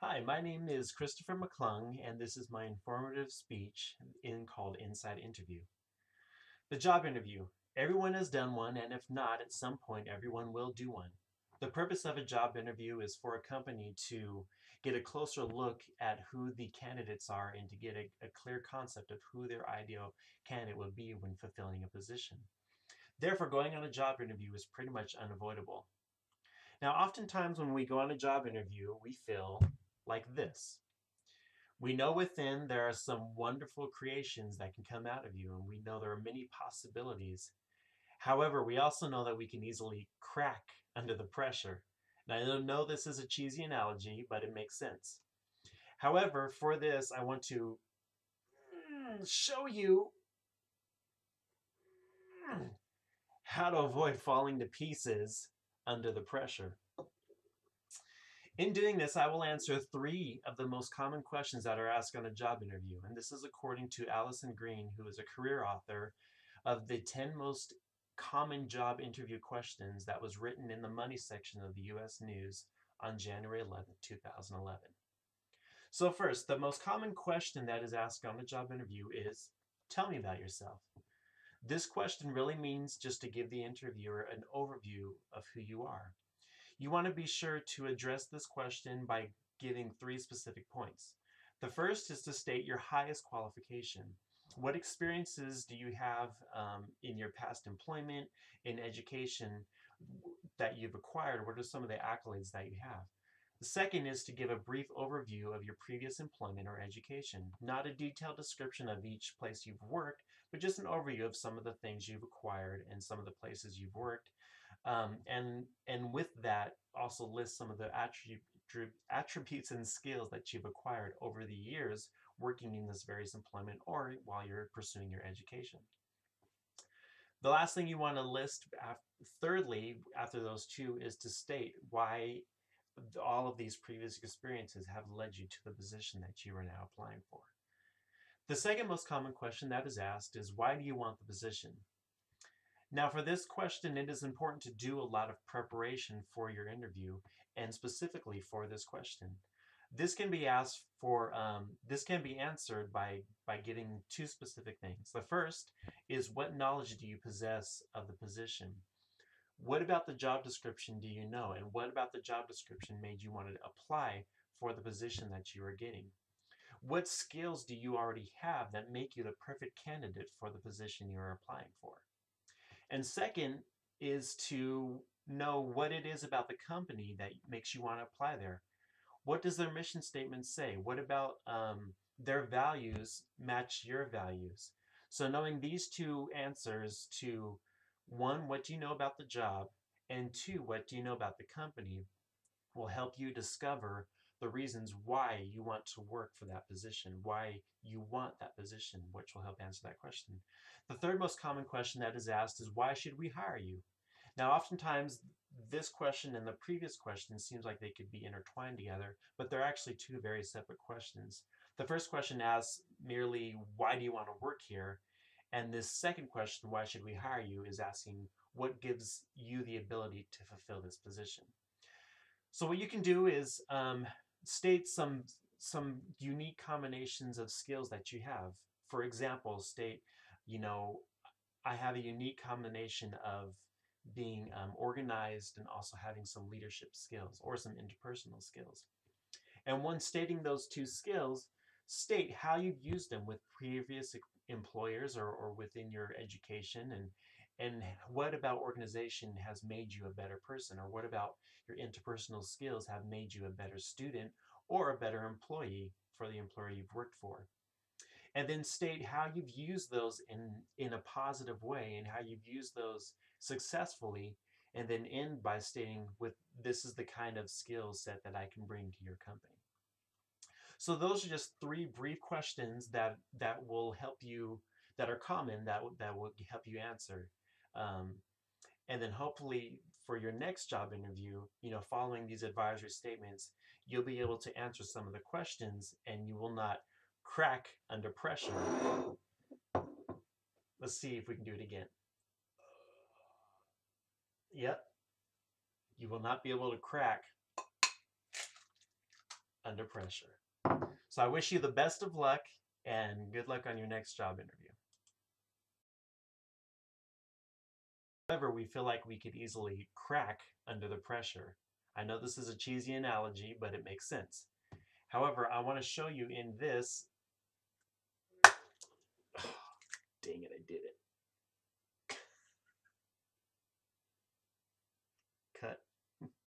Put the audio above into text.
Hi, my name is Christopher McClung, and this is my informative speech called Inside Interview. The job interview. Everyone has done one, and if not, at some point, everyone will do one. The purpose of a job interview is for a company to get a closer look at who the candidates are and to get a clear concept of who their ideal candidate would be when fulfilling a position. Therefore, going on a job interview is pretty much unavoidable. Now, oftentimes when we go on a job interview, we feel like this. We know within there are some wonderful creations that can come out of you, and we know there are many possibilities. However, we also know that we can easily crack under the pressure. Now, I know this is a cheesy analogy, but it makes sense. However, for this, I want to show you how to avoid falling to pieces under the pressure. In doing this, I will answer 3 of the most common questions that are asked on a job interview. And this is according to Allison Green, who is a career author of the 10 most common job interview questions that was written in the money section of the US News on January 11, 2011. So first, the most common question that is asked on a job interview is, tell me about yourself. This question really means just to give the interviewer an overview of who you are. You want to be sure to address this question by giving 3 specific points. The first is to state your highest qualification. What experiences do you have in your past employment, in education that you've acquired? What are some of the accolades that you have? The second is to give a brief overview of your previous employment or education. Not a detailed description of each place you've worked, but just an overview of some of the things you've acquired and some of the places you've worked. And with that, also list some of the attributes and skills that you've acquired over the years working in this various employment or while you're pursuing your education. The last thing you want to list, thirdly, after those 2, is to state why all of these previous experiences have led you to the position that you are now applying for. The second most common question that is asked is, why do you want the position? Now, for this question, it is important to do a lot of preparation for your interview, and specifically for this question. This can be answered by getting 2 specific things. The first is, what knowledge do you possess of the position? What about the job description do you know? And what about the job description made you want to apply for the position that you are getting? What skills do you already have that make you the perfect candidate for the position you're applying for? And second is to know what it is about the company that makes you want to apply there. What does their mission statement say? What about their values match your values? So knowing these 2 answers to 1, what do you know about the job? And 2, what do you know about the company will help you discover the reasons why you want to work for that position, why you want that position, which will help answer that question. The third most common question that is asked is, why should we hire you? Now, oftentimes, this question and the previous question seems like they could be intertwined together, but they're actually 2 very separate questions. The first question asks merely, why do you want to work here? And this second question, why should we hire you, is asking, what gives you the ability to fulfill this position? So what you can do is state some unique combinations of skills that you have. For example, state, you know, I have a unique combination of being organized and also having some leadership skills or some interpersonal skills. And when stating those 2 skills, state how you've used them with previous employers or within your education, and what about organization has made you a better person, or what about your interpersonal skills have made you a better student or a better employee for the employer you've worked for. And then state how you've used those in a positive way and how you've used those successfully, and then end by stating, with this is the kind of skill set that I can bring to your company. So those are just 3 brief questions that will help you, that are common, that will help you answer. Um, and then hopefully for your next job interview, following these advisory statements, you'll be able to answer some of the questions and you will not crack under pressure. Let's see if we can do it again. Yep, you will not be able to crack under pressure. So I wish you the best of luck and good luck on your next job interview. However, we feel like we could easily crack under the pressure. I know this is a cheesy analogy, but it makes sense. However, I want to show you in this. Oh, dang it, I did it.